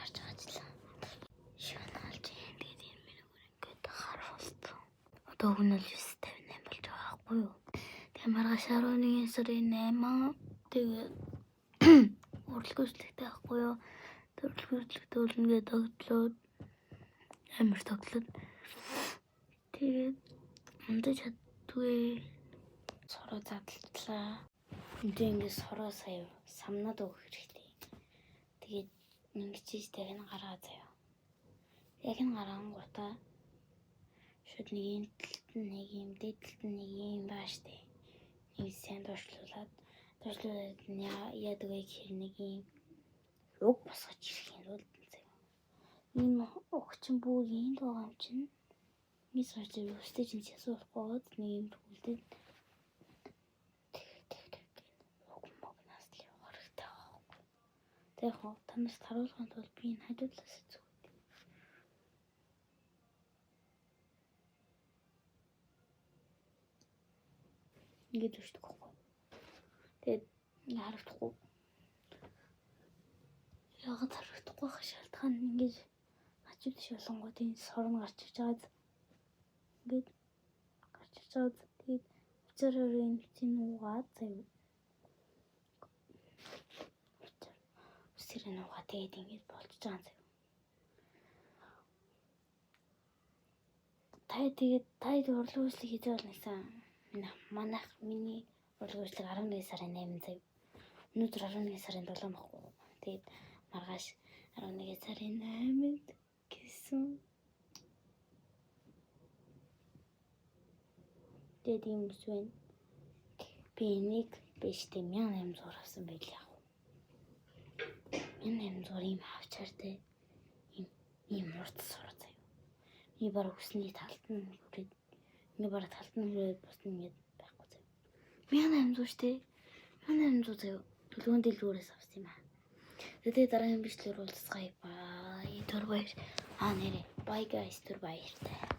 гарч ажиллаа. Шунаалж тэгээд энэ ингээд харуулсан. Одоо өгнөл 9:58 болж байгаа байхгүй юу? Тэгээ маргааш 11 сарын 8 тэгээд урлагүйслэгтэй байхгүй юу? Урлагүйслэгтэй бол ингээд тогтлоод амар тоглоод тэгээд унтаж чаддгүй. Сороо задлаа. Ингээд сороо сая самнаад өгөх хэрэгтэй. Тэгээд ингэж тэгэн гаргаа заяа. Яг нь гарангуудаа шууд нэг юм талд нэг юм дээдлэлт нэг юм бааштай. Нэг сайн дуршлуулад яадаг вэ гэхээр нэг юм уг босгож ирэх юм бол заяа. Энэ огчин бүр энд байгаа юм чинь. Мис гарч ирэх үстэй чинь асуулахгүй нэг юм төгөлдөд яг танаас харуулахын тулд би энэ хажуудлаас зүгт. Ингээд өшдөг байхгүй. Тэгээд харагдахгүй. Яагаад харагдахгүй байх шалтгаан нь ингээд хажууд шалангууд энэ сорно гарч иж байгаа. Ингээд гарч иж байгаа. Тэгээд уцаараа энэ чинь угаад заяа. Тэр нугаа тэгээд ингэж болчихж байгаа юм. Тэгээд урлагүйслэг хийж байгаа нэгсэн. Манайх миний урлагүйслэг 11 сарын 8 зав. Өнөөдөр 11 сарын 7 баггүй. Тэгээд маргааш 11 сарын 8-нд гэсэн. Тэгээд юм сүвэн. Би энийг биштэй 1800 авсан байлаа. Энэ зургийн авчаартай ийм урт сор заяа. Нэг баг өсний талд нь хүрээд нэг баг талд нь хүрээд бус ингэж байхгүй заяа. 1800 штэ. 1800 заяа. Төлөвөн дэлгүүрээс авсан юм аа. Тэгээд дараагийн бичлэр уулзцгаая. Бай. Түр баяр. Нэрээ. Bye guys, түр баяртай.